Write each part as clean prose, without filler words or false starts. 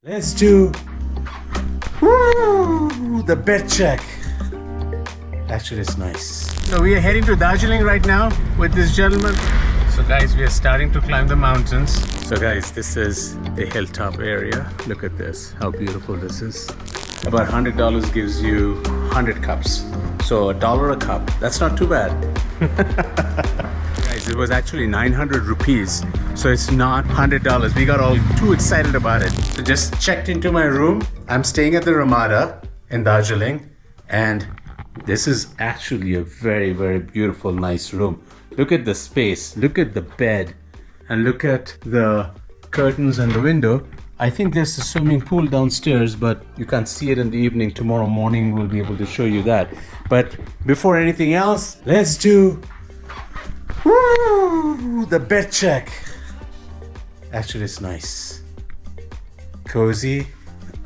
Let's do the bed check. Actually, it's nice. So we are heading to Darjeeling right now with this gentleman. So guys, we are starting to climb the mountains. So guys, this is the hilltop area. Look at this, how beautiful this is. About $100 gives you 100 cups. So $1 a cup, that's not too bad. Guys, it was actually 900 rupees. So it's not $100. We got all too excited about it. So just checked into my room. I'm staying at the Ramada in Darjeeling. And this is actually a very, very beautiful, nice room. Look at the space, look at the bed, and look at the curtains and the window. I think there's a swimming pool downstairs, but you can't see it in the evening. Tomorrow morning we'll be able to show you that. But before anything else, let's do the bed check. Actually, it's nice. Cozy.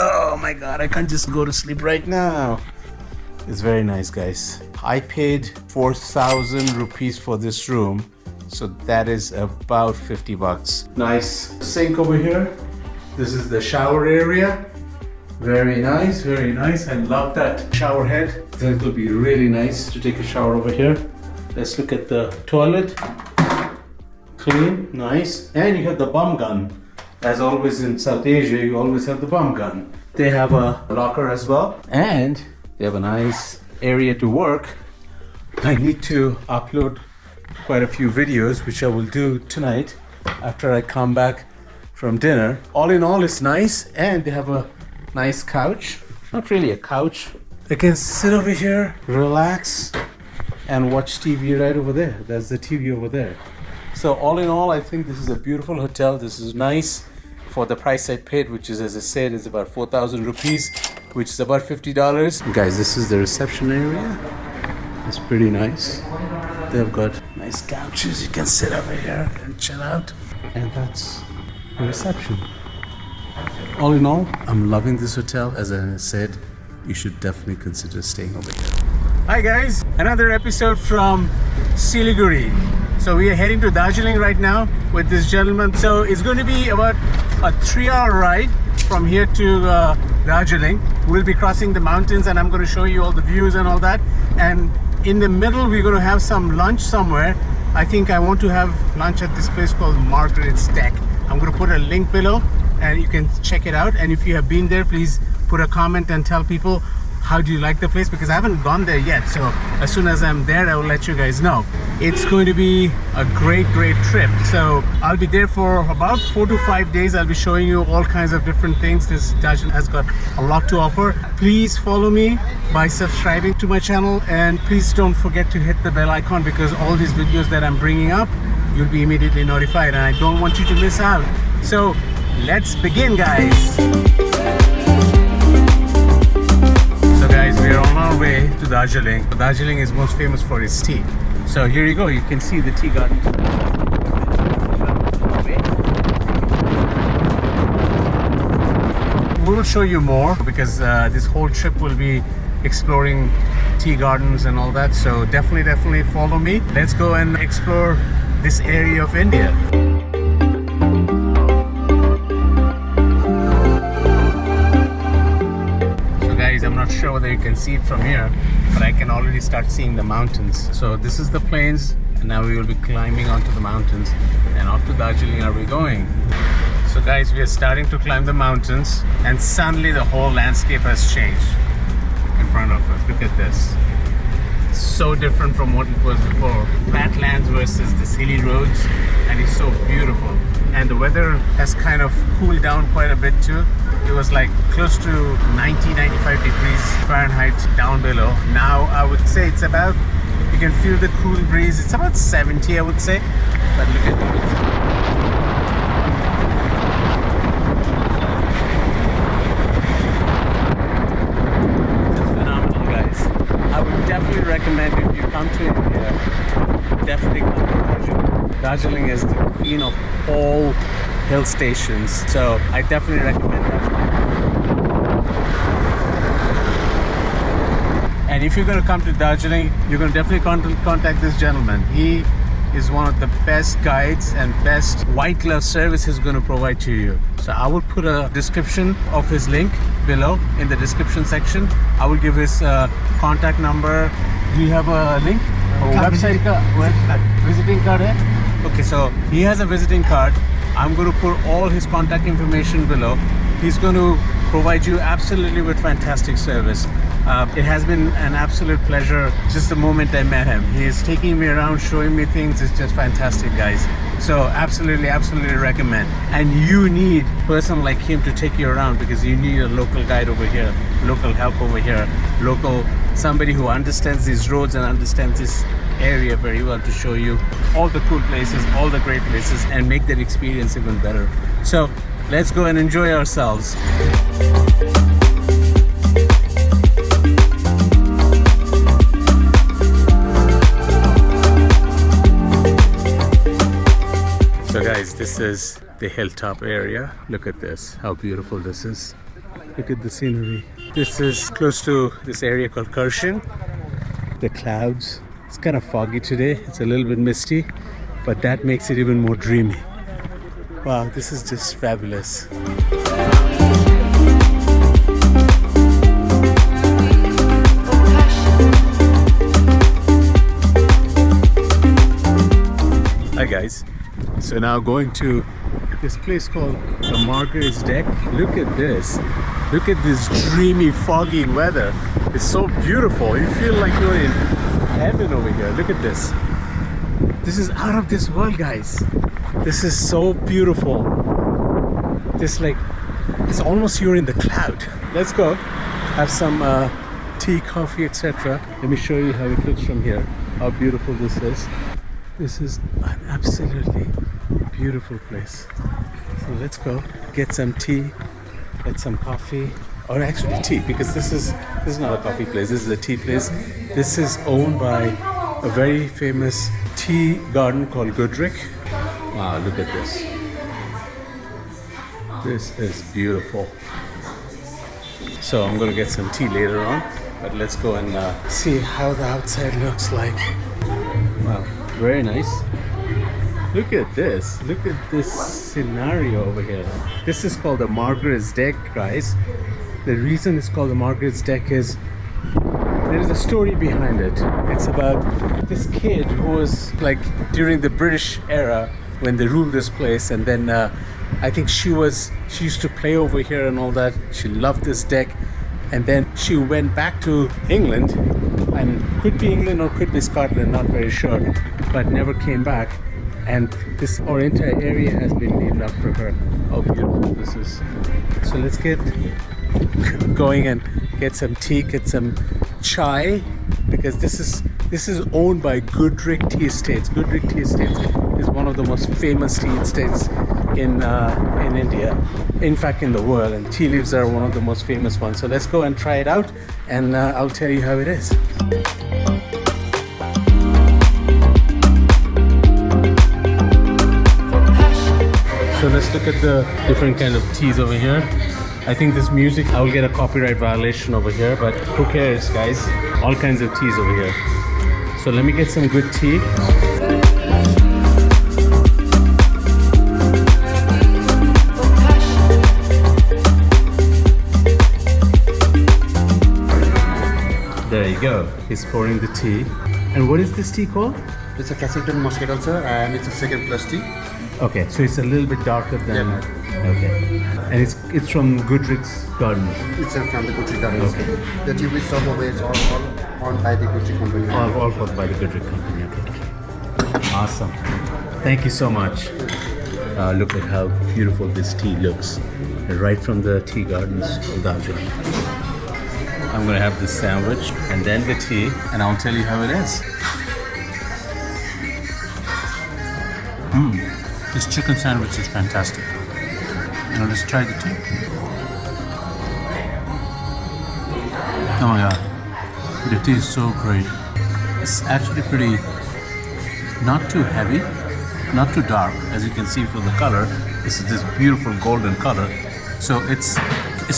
Oh my God, I can't just go to sleep right now. It's very nice, guys. I paid 4,000 rupees for this room, so that is about 50 bucks. Nice sink over here. This is the shower area. Very nice, very nice. I love that shower head. That will be really nice to take a shower over here. Let's look at the toilet. Clean, nice. And you have the bum gun. As always in South Asia, you always have the bum gun. They have a locker as well. And they have a nice area to work. I need to upload quite a few videos, which I will do tonight after I come back from dinner. All in all, it's nice, and they have a nice couch. Not really a couch. I can sit over here, relax, and watch TV right over there. That's the TV over there. So all in all, I think this is a beautiful hotel. This is nice for the price I paid, which is, as I said, is about 4,000 rupees, which is about $50. Guys, this is the reception area. It's pretty nice. They've got nice couches. You can sit over here and chill out. And that's the reception. All in all, I'm loving this hotel. As I said, you should definitely consider staying over here. Hi guys, another episode from Siliguri. So we are heading to Darjeeling right now with this gentleman. So it's going to be about a 3-hour ride from here to Darjeeling. We'll be crossing the mountains, and I'm going to show you all the views and all that. And in the middle, we're going to have some lunch somewhere. I think I want to have lunch at this place called Margaret's Deck. I'm going to put a link below, and you can check it out. And if you have been there, please put a comment and tell people how do you like the place, because I haven't gone there yet. So as soon as I'm there, I will let you guys know. It's going to be a great trip. So I'll be there for about 4 to 5 days. I'll be showing you all kinds of different things. This Darjeeling has got a lot to offer. Please follow me by subscribing to my channel, and please don't forget to hit the bell icon, because all these videos that I'm bringing up, you'll be immediately notified, and I don't want you to miss out. So let's begin, guys. So guys, we are on our way to Darjeeling. Darjeeling is most famous for its tea. So here you go, you can see the tea garden. We will show you more, because this whole trip will be exploring tea gardens and all that. So definitely follow me. Let's go and explore this area of India. I'm not sure whether you can see it from here, but I can already start seeing the mountains. So this is the plains, and now we will be climbing onto the mountains. And off to Darjeeling are we going. So guys, we are starting to climb the mountains, and suddenly the whole landscape has changed in front of us. Look at this. It's so different from what it was before. Flat lands versus the hilly roads, and it's so beautiful. And the weather has kind of cooled down quite a bit too. It was like close to 90-95 degrees Fahrenheit down below. Now I would say it's about, you can feel the cool breeze. It's about 70, I would say. But look at it. It's phenomenal, guys. I would definitely recommend, if you come to India, definitely come to Darjeeling. Darjeeling is the queen of all hill stations, so I definitely recommend Darjeeling. And if you're going to come to Darjeeling, you're going to definitely contact this gentleman. He is one of the best guides and best white glove service he's going to provide to you. So I will put a description of his link below in the description section. I will give his contact number. Do you have a link or website? Visiting card? Okay, so he has a visiting card. I'm going to put all his contact information below. He's going to provide you absolutely with fantastic service. It has been an absolute pleasure just the moment I met him. He is taking me around, showing me things. It's just fantastic, guys. So absolutely recommend. And you need a person like him to take you around, because you need a local guide over here, local help over here, somebody who understands these roads and understands this area very well to show you all the cool places, all the great places, and make that experience even better. So let's go and enjoy ourselves. So guys, this is the hilltop area. Look at this, how beautiful this is. Look at the scenery. This is close to this area called Karshan. The clouds. It's kind of foggy today. It's a little bit misty, but that makes it even more dreamy. Wow, this is just fabulous. Hi guys. So now going to this place called the Margaret's Deck. Look at this. Look at this dreamy, foggy weather. It's so beautiful. You feel like you're in heaven over here. Look at this. This is out of this world, guys. This is so beautiful. It's almost you're in the cloud. Let's go have some tea, coffee, etc. Let me show you how it looks from here. How beautiful this is. This is an absolutely beautiful place. So let's go get some tea, get some coffee, or actually tea, because this is not a coffee place. This is a tea place. This is owned by a very famous tea garden called Goodrick. Wow, look at this. This is beautiful. So I'm gonna get some tea later on, but let's go and see how the outside looks like. Wow, very nice. Look at this. Look at this scenario over here. This is called the Margaret's Deck, guys. The reason it's called the Margaret's Deck is there is a story behind it. It's about this kid who was like during the British era when they ruled this place, and then I think she used to play over here and all that. She loved this deck, and then she went back to England, and could be England or could be Scotland, not very sure, but never came back. And this entire area has been named after her. How beautiful this is. So let's get going and get some tea, get some chai, because this is owned by Goodrick Tea Estates. Goodrick Tea Estates is one of the most famous tea estates in India, in fact in the world, and tea leaves are one of the most famous ones. So let's go and try it out, and I'll tell you how it is. So let's look at the different kind of teas over here. I think this music, I will get a copyright violation over here, but who cares, guys? All kinds of teas over here. So let me get some good tea. There you go. He's pouring the tea. And what is this tea called? It's a Castleton Moscato, sir, and it's a second plus tea. Okay, so it's a little bit darker than... Yeah. Okay. And it's from Goodrick's garden. It's from the Goodrick garden. Okay. The tea we serve over is all owned by the Goodrick company. All by the Goodrick company. Okay. Awesome. Thank you so much. Look at how beautiful this tea looks. Right from the tea gardens of Darjeeling. I'm gonna have this sandwich and then the tea, and I'll tell you how it is. This chicken sandwich is fantastic. Now let's try the tea. Oh my god, the tea is so great. It's actually pretty, not too heavy, not too dark. As you can see from the color, this is this beautiful golden color. So it's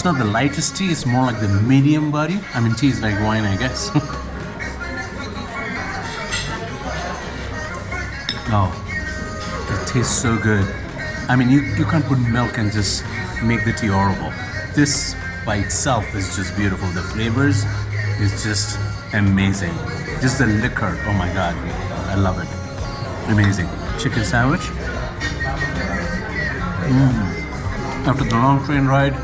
not the lightest tea, it's more like the medium body. I mean, tea is like wine, I guess. Oh, it tastes so good. I mean, you can't put milk and just make the tea horrible. This by itself is just beautiful. The flavors is just amazing. Just the liquor, oh my god, I love it. Amazing. Chicken sandwich. After the long train ride,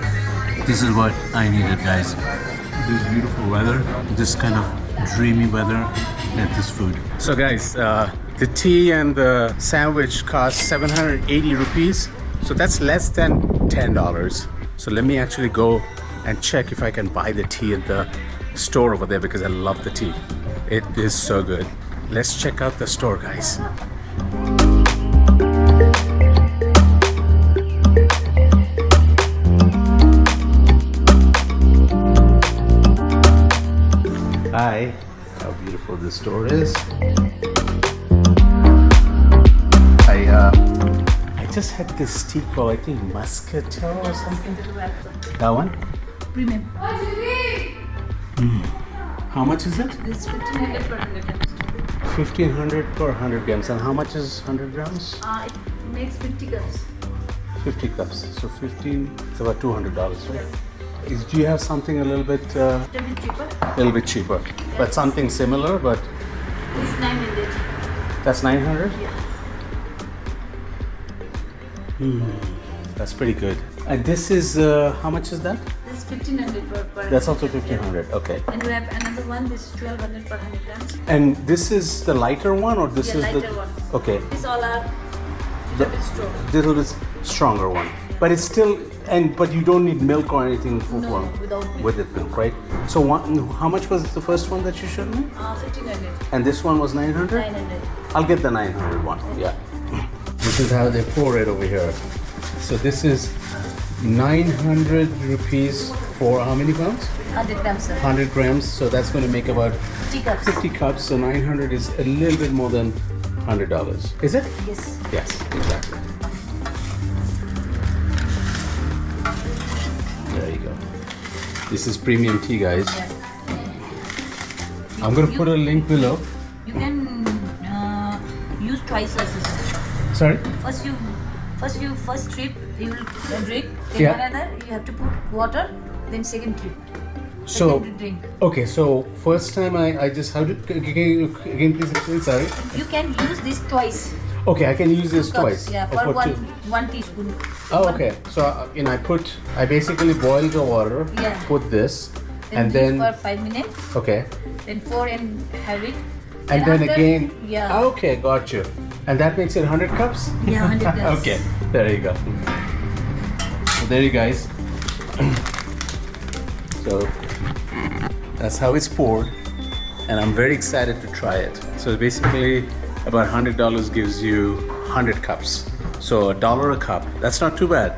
this is what I needed, guys. This beautiful weather, this kind of dreamy weather, and this food. So guys, the tea and the sandwich cost 780 rupees. So that's less than $10. So let me actually go and check if I can buy the tea at the store over there because I love the tea. It is so good. Let's check out the store, guys. Hi, how beautiful this store is. I just had this tea called, I think, Muscatel or something. That one? Premium. How much is it? This 1500 per 100 grams. 1500 per 100 grams. And how much is 100 grams? It makes 50 cups. 50 cups. So 15, it's about $200, right? Do you have something a little bit Cheaper. cheaper? But something similar, but It's 900. that's 900? Yeah. That's pretty good. And this is, how much is that? This 1500 per That's also 1500, okay. And we have another one, this is 1200 per 100 grams. And this is the lighter one or this Yeah, is lighter the... one. Okay, These all are The- little bit strong. little bit stronger one. But it's still, but you don't need milk or anything for No, without milk. with it milk, right? So how much was the first one that you showed me? 1500. And this one was 900? 900. I'll get the 900 one, yeah. This is how they pour it over here. So this is 900 rupees for how many pounds? 100 grams, sir. 100 grams, so that's going to make about 50 cups. 50 cups, so 900 is a little bit more than $100. Is it? Yes. Yes, exactly. There you go. This is premium tea, guys. Yes. I'm going to put a link below. You can use twice as this. Sorry? First trip you will drink, then Yeah. another you have to put water, then second trip. So, Second drink. okay, so first time I just, how do, can you again please explain, sorry? You can use this twice. Okay, I can use this Cups, twice. Yeah, I for put one teaspoon. Oh, One- okay. So, I basically boil the water, Yeah. put this, and leave then, for 5 minutes, okay. then pour and have it. And then after- again, Yeah. okay, got you. And that makes it 100 cups? Yeah, 100 cups. Okay, there you go. So there you guys. So that's how it's poured, and I'm very excited to try it. So basically, about $100 gives you 100 cups. So $1 a cup. That's not too bad.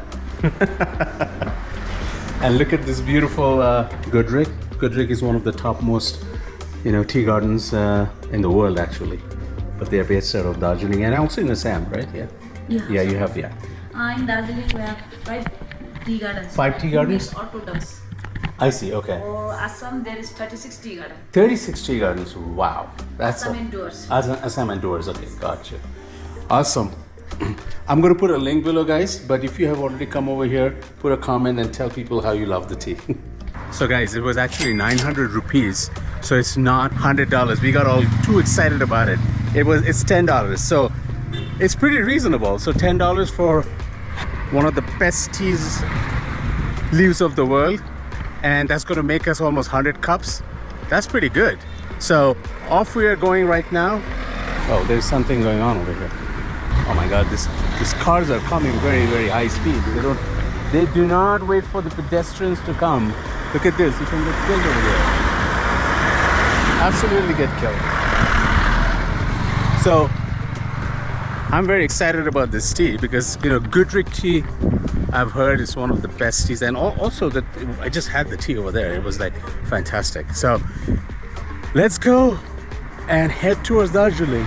And look at this beautiful Goodrick. Goodrick is one of the topmost, tea gardens in the world, actually. But they are based out of Darjeeling and also in Assam, right? Yeah. Yeah. Yeah, you have, yeah. In Darjeeling we have 5 tea gardens. 5 tea gardens? Or totals. I see. Okay. For Assam there is 36 tea gardens. 36 tea gardens. Wow. That's Assam indoors. Assam indoors. Okay, gotcha. Awesome. I'm going to put a link below, guys. But if you have already come over here, put a comment and tell people how you love the tea. So, guys, it was actually 900 rupees. So it's not $100. We got all too excited about it. It's $10. So it's pretty reasonable. So $10 for one of the best teas leaves of the world, and that's going to make us almost 100 cups. That's pretty good. So off we are going right now. Oh, there's something going on over here. Oh my god, these cars are coming very, very high speed. They do not wait for the pedestrians to come. Look at this, you can get killed over here. Absolutely get killed. So I'm very excited about this tea because Goodrick tea, I've heard, is one of the best teas, and also that I just had the tea over there. It was like fantastic. So let's go and head towards Darjeeling.